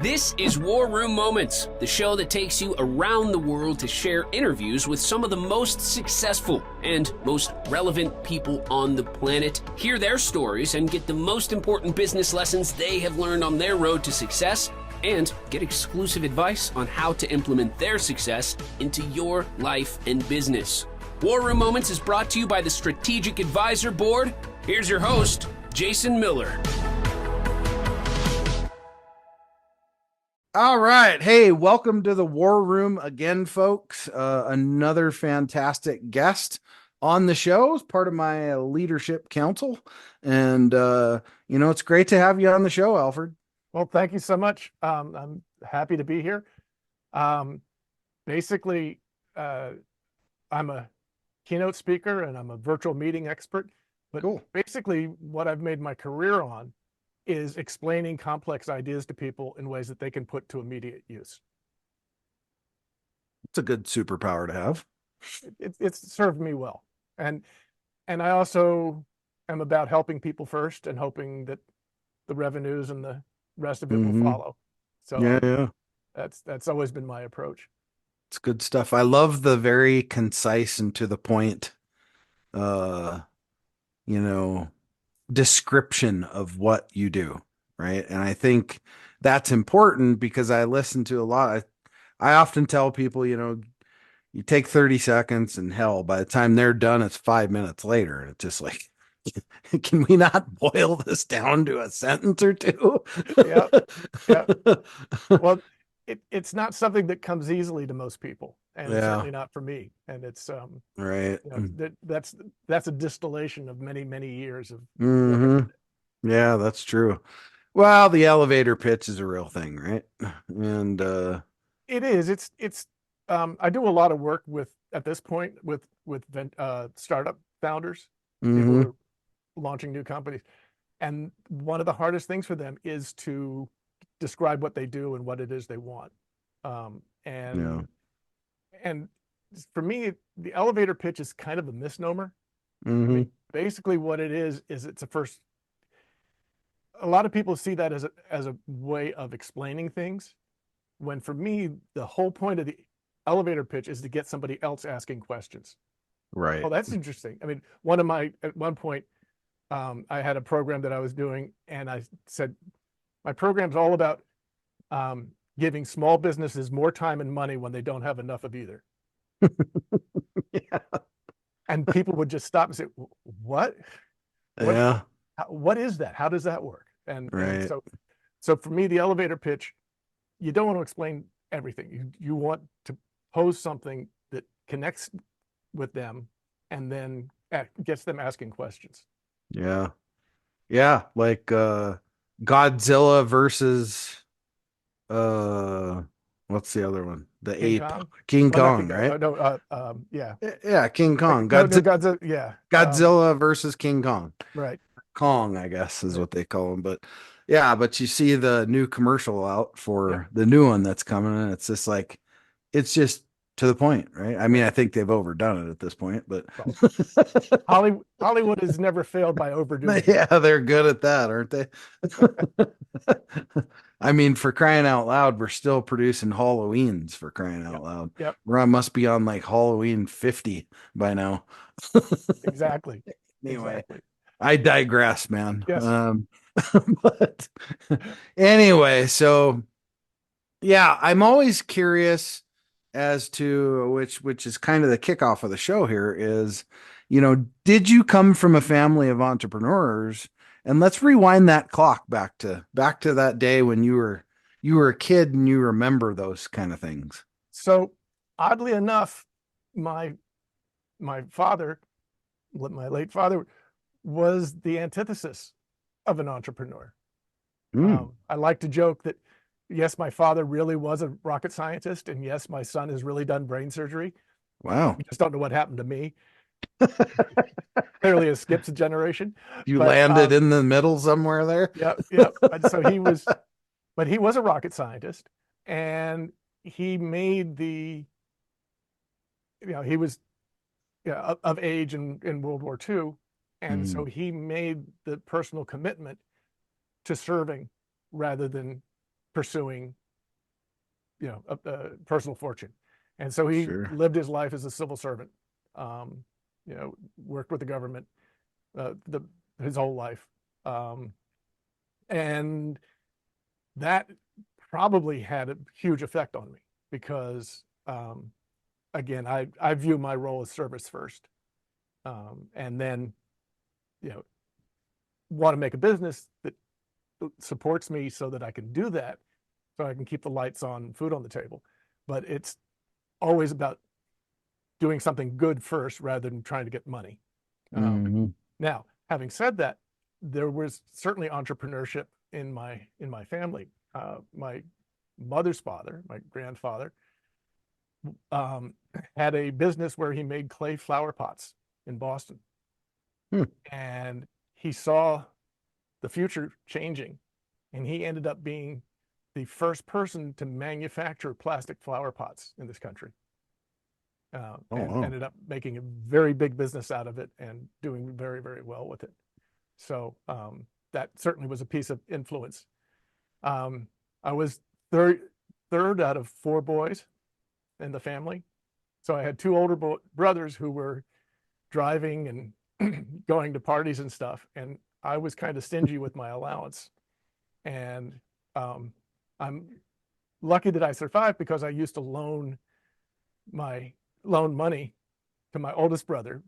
This is War Room Moments, the show that takes you around the world to share interviews with some of the most successful and most relevant people on the planet, hear their stories, and get the most important business lessons they have learned on their road to success, and get exclusive advice on how to implement their success into your life and business. War Room Moments is brought to you by the Strategic Advisor Board. Here's your host, Jason Miller. All right. Hey, welcome to the War Room again, folks. Another fantastic guest on the show as part of my leadership council. And, it's great to have you on the show, Alfred. Well, thank you so much. I'm happy to be here. Basically, I'm a keynote speaker and I'm a virtual meeting expert. But Cool. Basically, what I've made my career on is explaining complex ideas to people in ways that they can put to immediate use. It's a good superpower to have. It's served me well. And I also am about helping people first and hoping that the revenues and the rest of it will follow. So yeah. That's always been my approach. It's good stuff. I love the very concise and to the point, description of what you do, right? And I think that's important because I listen to a lot. I often tell people, you take 30 seconds and hell, by the time they're done, it's 5 minutes later. And it's just like, can we not boil this down to a sentence or two? Yeah. Well, it's not something that comes easily to most people, and certainly not for me. And it's right. That's a distillation of many years of Yeah, that's true. Well, the elevator pitch is a real thing, right? And it is. It's I do a lot of work at this point with startup founders, people who are launching new companies, and one of the hardest things for them is to describe what they do and what it is they want. And for me, the elevator pitch is kind of a misnomer. I mean, basically what it is it's a lot of people see that as a way of explaining things, when for me, the whole point of the elevator pitch is to get somebody else asking questions. Right. Oh, that's interesting. I mean, at one point, I had a program that I was doing, and I said, my program's all about giving small businesses more time and money when they don't have enough of either. Yeah. And people would just stop and say, what? Yeah. What is that? How does that work? And right. So for me, the elevator pitch, you don't want to explain everything. You want to pose something that connects with them and then gets them asking questions. Yeah. Yeah. Like Godzilla versus what's the other one? The King ape Kong? King Well, Kong, right? Yeah. Yeah, King Kong. Godzilla, yeah. Godzilla versus King Kong. Right. Kong, I guess, is what they call him. But yeah, but you see the new commercial out for the new one that's coming, and it's just like, it's just to the point, right? I mean, I think they've overdone it at this point, but Hollywood has never failed by overdoing it. Yeah, they're good at that, aren't they? I mean, for crying out loud, we're still producing Halloweens, for crying out loud. Yep. Must be on like Halloween 50 by now. Exactly. Anyway, exactly. I digress, man. Yes. But anyway, so yeah, I'm always curious as to which is kind of the kickoff of the show here is, did you come from a family of entrepreneurs? And let's rewind that clock back to that day when you were a kid and you remember those kind of things. So oddly enough, my father, my late father, was the antithesis of an entrepreneur. I like to joke that, yes, my father really was a rocket scientist, and yes, my son has really done brain surgery. Wow. We just don't know what happened to me. Clearly it skips a generation. You landed in the middle somewhere there. Yeah. So he was a rocket scientist, and he made he was of age in World War II. And so he made the personal commitment to serving rather than pursuing, a personal fortune. And so he Sure. lived his life as a civil servant, worked with the government, his whole life. And that probably had a huge effect on me because, again, I view my role as service first. And then, want to make a business that supports me so that I can do that, so I can keep the lights on, food on the table. But it's always about doing something good first rather than trying to get money. Now, having said that, there was certainly entrepreneurship in my family. My mother's father, my grandfather, had a business where he made clay flower pots in Boston. And he saw the future changing, and he ended up being the first person to manufacture plastic flower pots in this country. And ended up making a very big business out of it and doing very, very well with it. So that certainly was a piece of influence. I was third out of 4 boys in the family. So I had 2 older brothers who were driving and going to parties and stuff. And I was kind of stingy with my allowance. And I'm lucky that I survived because I used to loan money to my oldest brother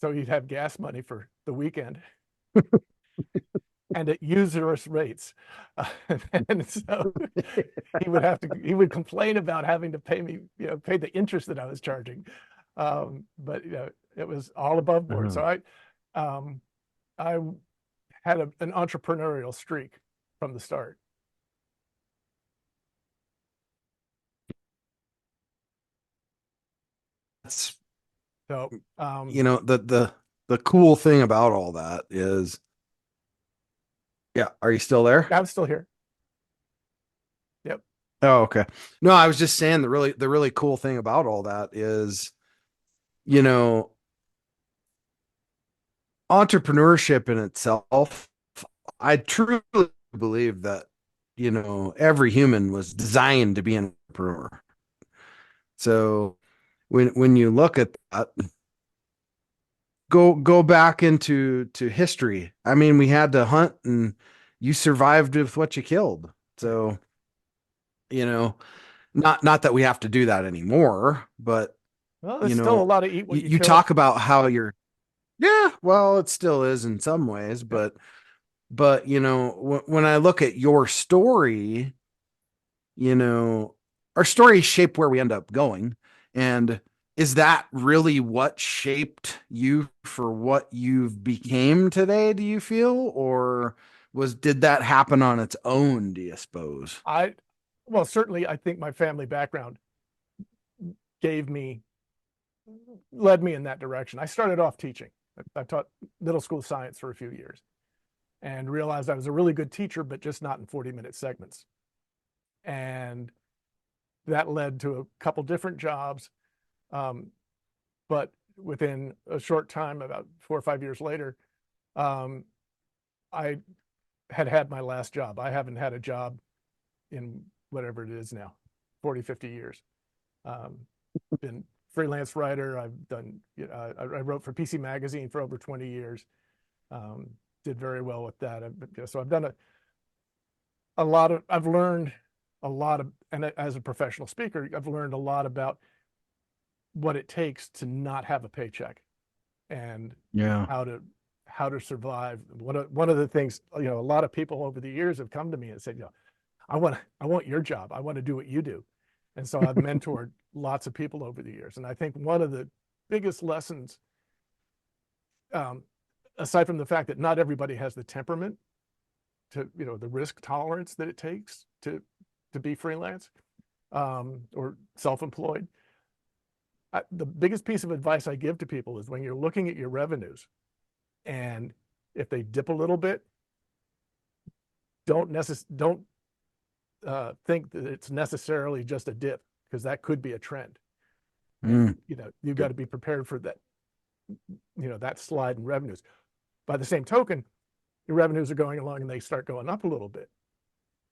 so he'd have gas money for the weekend. And at usurious rates. And so he would complain about having to pay me, pay the interest that I was charging. But it was all above board. So I had an entrepreneurial streak from the start. That's, So the cool thing about all that is, yeah. Are you still there? I'm still here. Yep. Oh, okay. No, I was just saying the really cool thing about all that is, entrepreneurship in itself. I truly believe that, every human was designed to be an entrepreneur. So when you look at that, go back into history. I mean, we had to hunt, and you survived with what you killed. So, not that we have to do that anymore, but well, there's still a lot of eat what you talk about how you're, yeah, well, it still is in some ways, but when I look at your story, our stories shape where we end up going. And is that really what shaped you for what you've became today, do you feel? Or did that happen on its own, do you suppose? Well, certainly I think my family background led me in that direction. I started off teaching. I taught middle school science for a few years and realized I was a really good teacher, but just not in 40-minute segments. And that led to a couple different jobs. But within a short time, about 4 or 5 years later, I had my last job. I haven't had a job in whatever it is now, 40, 50 years. Been freelance writer. I've done, I wrote for PC Magazine for over 20 years. Did very well with that. So I've done I've learned a lot and as a professional speaker, I've learned a lot about what it takes to not have a paycheck and how to survive. One of the things, a lot of people over the years have come to me and said, I want your job. I want to do what you do. And so I've mentored lots of people over the years. And I think one of the biggest lessons, aside from the fact that not everybody has the temperament to, the risk tolerance that it takes to be freelance or self-employed, the biggest piece of advice I give to people is when you're looking at your revenues, and if they dip a little bit, don't think that it's necessarily just a dip, because that could be a trend. And, you've got to be prepared for that, that slide in revenues. By the same token, your revenues are going along and they start going up a little bit.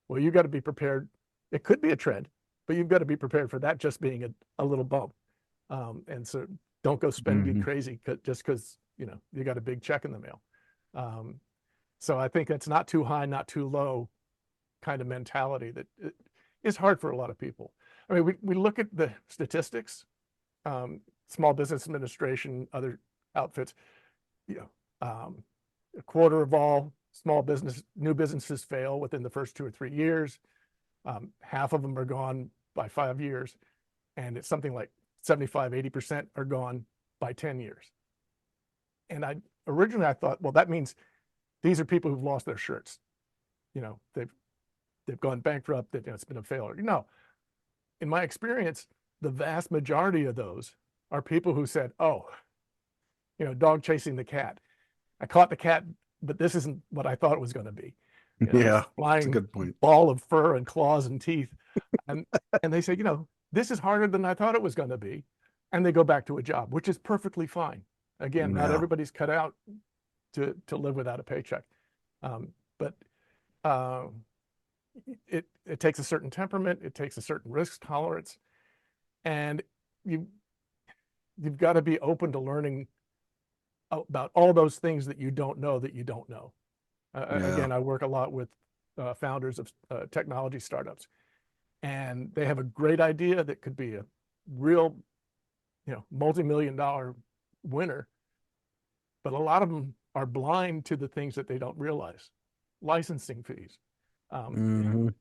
Well, you got to be prepared. It could be a trend, but you've got to be prepared for that just being a little bump. And so don't go spending crazy just because, you got a big check in the mail. So I think that's not too high, not too low kind of mentality that is hard for a lot of people. I mean, we look at the statistics, Small Business Administration, other outfits, a quarter of all new businesses fail within the first 2 or 3 years. Half of them are gone by 5 years. And it's something like 75–80% are gone by 10 years. And originally I thought, well, that means these are people who've lost their shirts. They've gone bankrupt, it's been a failure. No, in my experience, the vast majority of those are people who said, oh, dog chasing the cat. I caught the cat, but this isn't what I thought it was going to be. Yeah, flying that's a good point. ball of fur and claws and teeth. And they say, this is harder than I thought it was going to be. And they go back to a job, which is perfectly fine. Again, not everybody's cut out to live without a paycheck. But it takes a certain temperament, it takes a certain risk tolerance, and you've got to be open to learning about all those things that you don't know that you don't know. Again, I work a lot with founders of technology startups, and they have a great idea that could be a real, multi-million-dollar winner, but a lot of them are blind to the things that they don't realize: licensing fees, and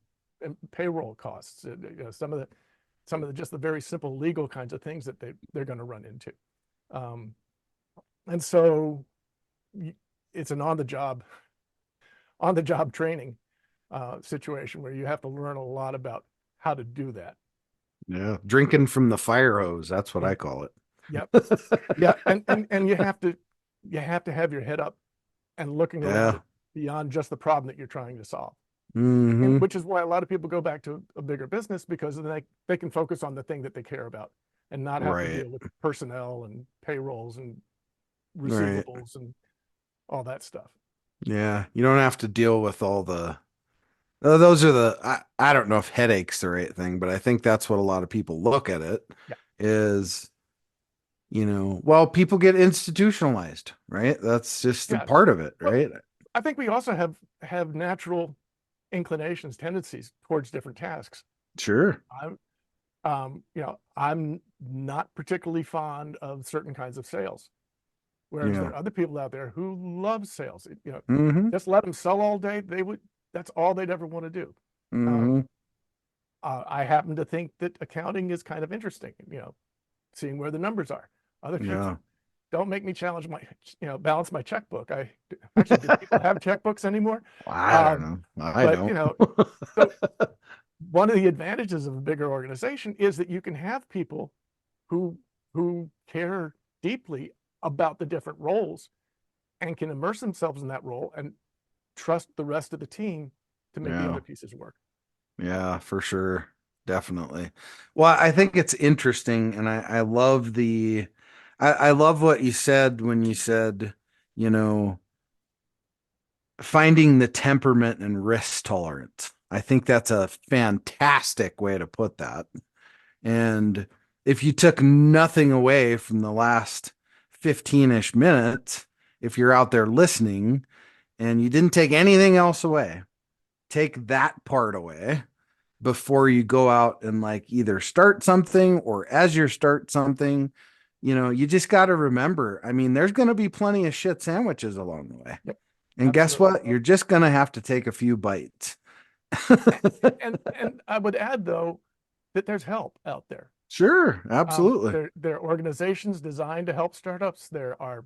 payroll costs, some of the just the very simple legal kinds of things that they're going to run into. And so it's an on-the-job training situation where you have to learn a lot about how to do that. Yeah, drinking from the fire hose, that's what I call it. Yep. Yeah, and you have to have your head up and looking around it beyond just the problem that you're trying to solve. Which is why a lot of people go back to a bigger business, because then they can focus on the thing that they care about and not have to deal with personnel and payrolls and receivables and all that stuff. Yeah, you don't have to deal with all those are I don't know if headache's the right thing, but I think that's what a lot of people look at it is, well, people get institutionalized, right? That's just a part of it, right? I think we also have natural inclinations, tendencies towards different tasks. Sure. I'm not particularly fond of certain kinds of sales. Whereas there are other people out there who love sales. Just let them sell all day. That's all they'd ever want to do. I happen to think that accounting is kind of interesting, seeing where the numbers are. Other people don't make me challenge balance my checkbook. Do people have checkbooks anymore? I don't know. I don't. So one of the advantages of a bigger organization is that you can have people who care deeply about the different roles and can immerse themselves in that role and trust the rest of the team to make the other pieces work. Yeah, for sure. Definitely. Well, I think it's interesting, and I love I love what you said when you said, finding the temperament and risk tolerance. I think that's a fantastic way to put that. And if you took nothing away from the last 15-ish minutes, if you're out there listening and you didn't take anything else away, take that part away before you go out and either start something or as you start something. You just got to remember, there's going to be plenty of shit sandwiches along the way. Yep. And guess what? You're just going to have to take a few bites. and I would add, though, that there's help out there. Sure, absolutely. There are organizations designed to help startups. There are,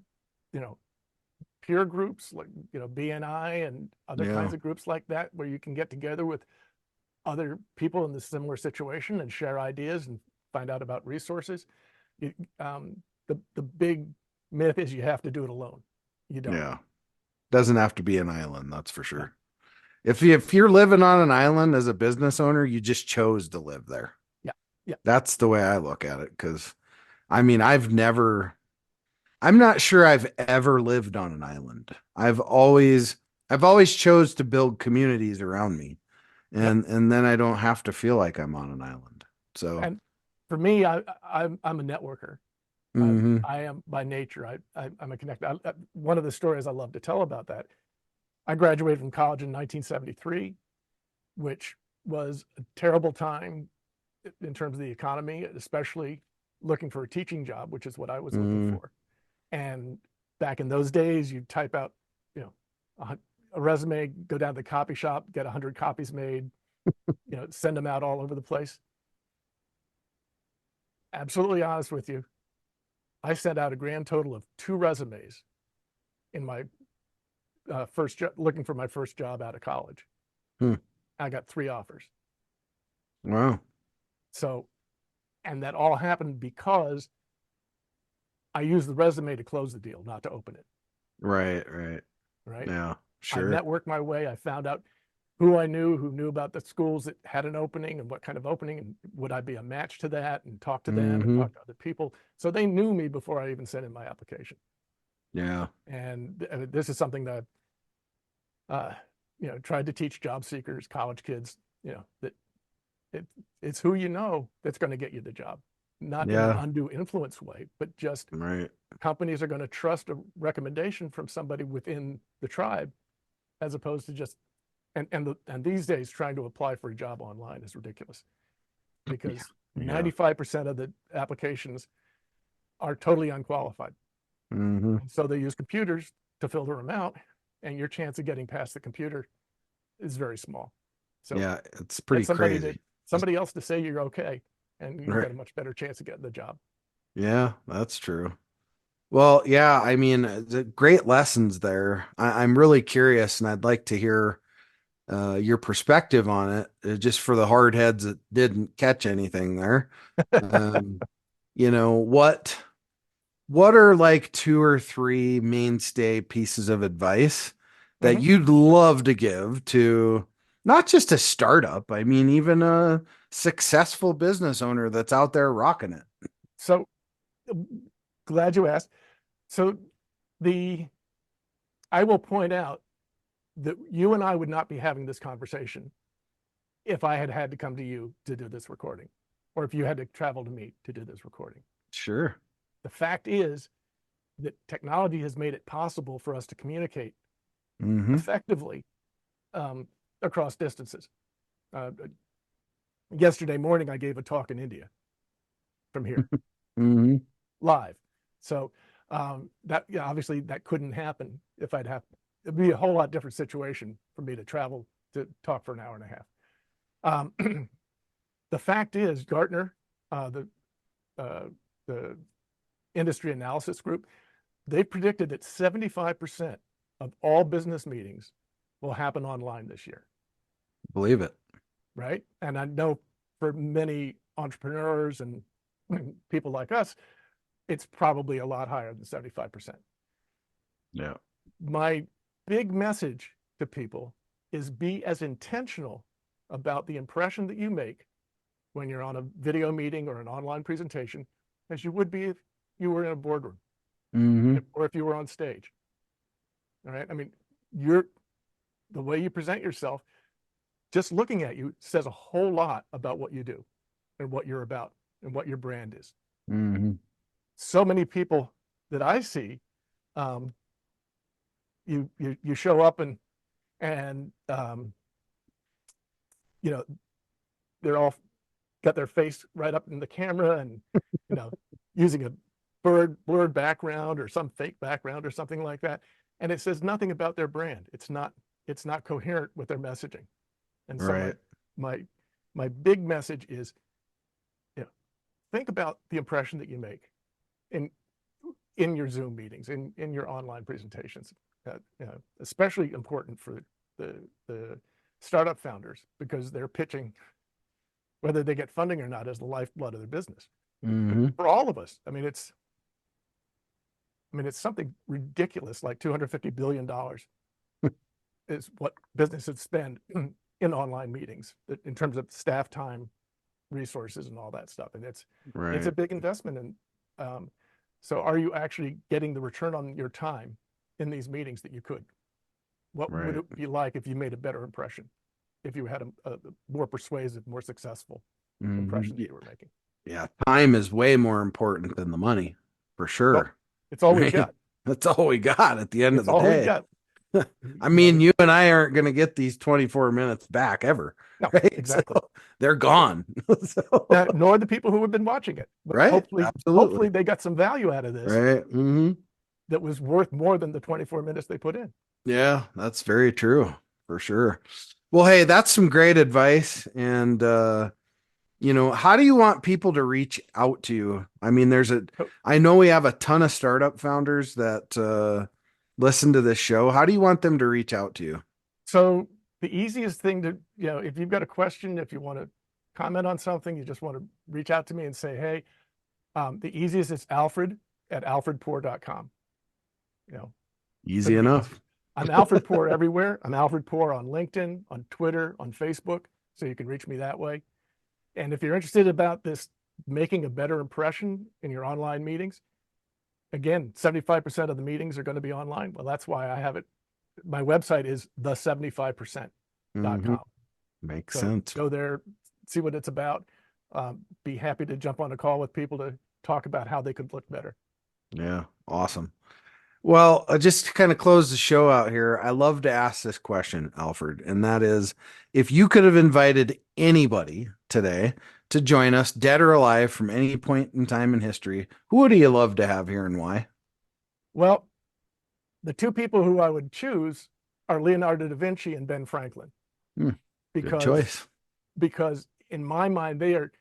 peer groups like, BNI and other kinds of groups like that, where you can get together with other people in the similar situation and share ideas and find out about resources. The big myth is you have to do it alone. You don't. Yeah. Doesn't have to be an island, that's for sure. If you're living on an island as a business owner, you just chose to live there. Yeah. That's the way I look at it. Because I'm not sure I've ever lived on an island. I've always chose to build communities around me. Yep. and then I don't have to feel like I'm on an island. So, And for me, I'm a networker. hmm I am by nature. I'm a connector. One of the stories I love to tell about that. I graduated from college in 1973, which was a terrible time in terms of the economy, especially looking for a teaching job, which is what I was looking mm, for. And back in those days, you'd type out, a resume, go down to the copy shop, get 100 copies made, send them out all over the place. Absolutely honest with you, I sent out a grand total of 2 resumes in my first job, looking for my first job out of college. hmm. I got 3 offers. Wow. So, and that all happened because I used the resume to close the deal, not to open it. Right, right. Right. Yeah, I sure. networked my way. I found out who I knew, who knew about the schools that had an opening and what kind of opening, and would I be a match to that, and talk to them and Hmm talk to other people. So they knew me before I even sent in my application. Yeah. And this is something that, uh, tried to teach job seekers, college kids, that it, it's who you know that's going to get you the job, not in an Yeah. undue influence way, but just Right. companies are going to trust a recommendation from somebody within the tribe, as opposed to just, and these days trying to apply for a job online is ridiculous, Yeah. because Yeah. 95% of the applications are totally unqualified. hmm And so they use computers to filter them out, and your chance of getting past the computer is very small. So Yeah. It's get pretty crazy. somebody else to say you're okay, and you've got Right. a much better chance of getting the job. Yeah, that's true. Well, yeah, I mean, the great lessons there. I'm really curious, and I'd like to hear your perspective on it, just for the hard heads that didn't catch anything there. Um, you know, what are like 2 or 3 mainstay pieces of advice that Mhm. you'd love to give to not just a startup, I mean, even a successful business owner that's out there rocking it? So glad you asked. So the I will point out that you and I would not be having this conversation if I had had to come to you to do this recording, or if you had to travel to me to do this recording. Sure. The fact is that technology has made it possible for us to communicate hmm effectively, across distances. Uh, Yesterday morning, I gave a talk in India from here, hmm live. So that, yeah, obviously that couldn't happen if I'd have. It'd be a whole lot different situation for me to travel to talk for an hour and a half. The fact is, Gartner, uh, the uh, the industry analysis group, they predicted that 75% of all business meetings will happen online this year. Believe it. Right. And I know for many entrepreneurs and people like us, it's probably a lot higher than 75%. Yeah. My big message to people is be as intentional about the impression that you make when you're on a video meeting or an online presentation as you would be if you were in a boardroom, hmm or if you were on stage. All right. I mean, you're the way you present yourself, just looking at you says a whole lot about what you do and what you're about and what your brand is. hmm So many people that I see, um, you show up and you know they're all got their face right up in the camera, and you know using a blurred background or some fake background or something like that, and it says nothing about their brand. It's not coherent with their messaging. And so Right. my my big message is, think about the impression that you make in in your Zoom meetings, in your online presentations. Especially important for the startup founders, because they're pitching, whether they get funding or not, as the lifeblood of their business. But hmm for all of us, it's something ridiculous, like $250 billion is what businesses spend in online meetings in terms of staff time, resources, and all that stuff. And it's a Right. big investment. And so are you actually getting the return on your time in these meetings that you could? What would Right. it be like if you made a better impression? if you had a more persuasive, more successful impression that you were making. Yeah, time is way more important than the money, for Well, sure. it's all we Right? got. That's all we got at the end of It's the all we day. got. I mean, you and I aren't going to get these 24 minutes back ever, No, right? exactly. So they're gone. So, Nor the people who have been watching it. But right? hopefully Absolutely. they got some value out of this Right. that was worth more than the 24 minutes they put in. Yeah, that's very true for sure. Well, hey, that's some great advice. And, how do you want people to reach out to you? I mean, I know we have a ton of startup founders that listen to this show. How do you want them to reach out to you? So the easiest thing to, if you've got a question, if you want to comment on something, you just want to reach out to me and say, hey, the easiest is Alfred at alfredpoor.com. Easy enough. Easy. I'm Alfred Poor everywhere. I'm Alfred Poor on LinkedIn, on Twitter, on Facebook. So you can reach me that way. And if you're interested about this, making a better impression in your online meetings, again, 75% of the meetings are going to be online. Well, that's why I have it. My website is the75%.com. Makes So sense. go there, see what it's about. Be happy to jump on a call with people to talk about how they could look better. Yeah, awesome. Well, just to kind of close the show out here, I love to ask this question, Alfred, and that is, if you could have invited anybody today to join us, dead or alive, from any point in time in history, who would you love to have here and why? Well, the two people who I would choose are Leonardo da Vinci and Ben Franklin. Good choice. Because in my mind, they are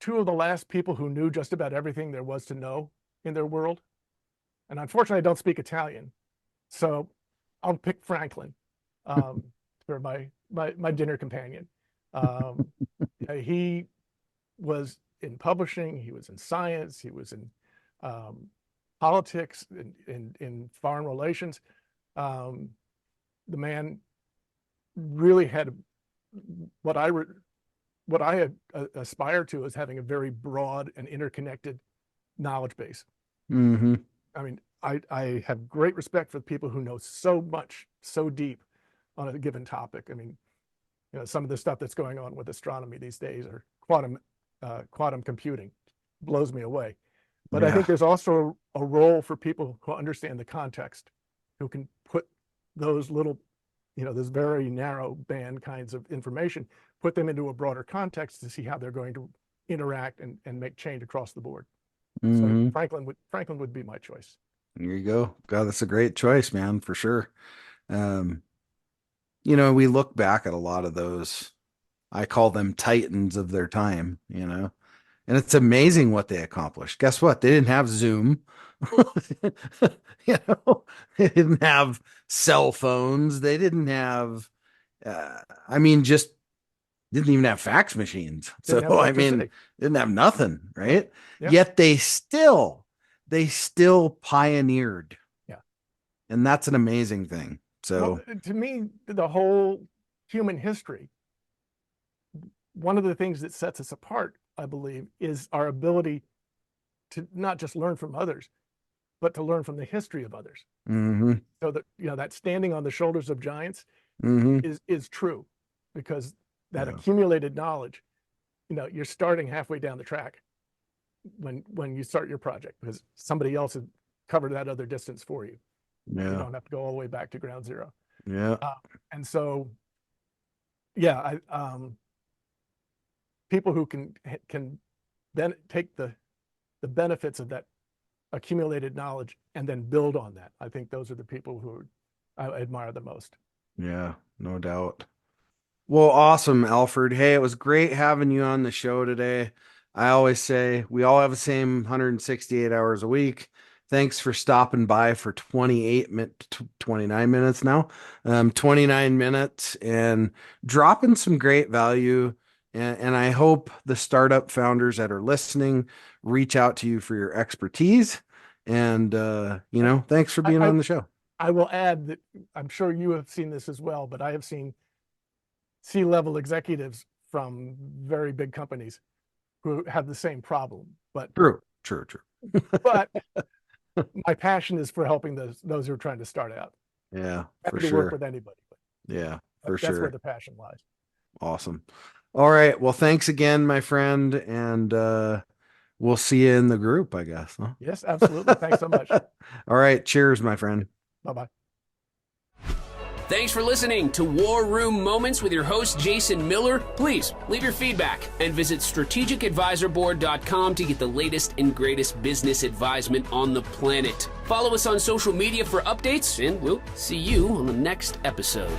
two of the last people who knew just about everything there was to know in their world. And unfortunately, I don't speak Italian, so I'll pick Franklin for my dinner companion. He was in publishing, he was in science, he was in politics, in foreign relations. The man really had what I aspire to as having a very broad and interconnected knowledge base. I mean, I have great respect for the people who know so much, so deep on a given topic. I mean, some of the stuff that's going on with astronomy these days, or quantum computing, blows me away. But I think there's also a role for people who understand the context, who can put those little, those very narrow band kinds of information, put them into a broader context to see how they're going to interact and make change across the board. So Franklin would be my choice. There you go. God, that's a great choice, man, for sure. We look back at a lot of those, I call them titans of their time, and it's amazing what they accomplished. Guess what? They didn't have Zoom. They didn't have cell phones. They didn't have, just didn't even have fax machines. Didn't have nothing, right? Yeah. Yet they still pioneered. Yeah. And that's an amazing thing. So to me, the whole human history, one of the things that sets us apart, I believe, is our ability to not just learn from others, but to learn from the history of others. So that, that standing on the shoulders of giants is true, because that accumulated knowledge, you're starting halfway down the track when you start your project, because somebody else has covered that other distance for you. You don't have to go all the way back to ground zero. And so, people who can then take the benefits of that accumulated knowledge and then build on that, I think those are the people who I admire the most. Yeah, no doubt. Well, awesome, Alfred. Hey, it was great having you on the show today. I always say we all have the same 168 hours a week. Thanks for stopping by for 29 minutes now, 29 minutes, and dropping some great value. And I hope the startup founders that are listening reach out to you for your expertise. And, thanks for being on the show. I will add that I'm sure you have seen this as well, but I have seen C-level executives from very big companies who have the same problem. But True. But my passion is for helping those who are trying to start out. Yeah, Happy to work with anybody. Yeah, For That's where sure. the passion lies. Awesome. All right. Well, thanks again, my friend. And we'll see you in the group, I guess. Huh? Yes, absolutely. Thanks so much. All right. Cheers, my friend. Bye-bye. Thanks for listening to War Room Moments with your host, Jason Miller. Please leave your feedback and visit strategicadvisorboard.com to get the latest and greatest business advisement on the planet. Follow us on social media for updates, and we'll see you on the next episode.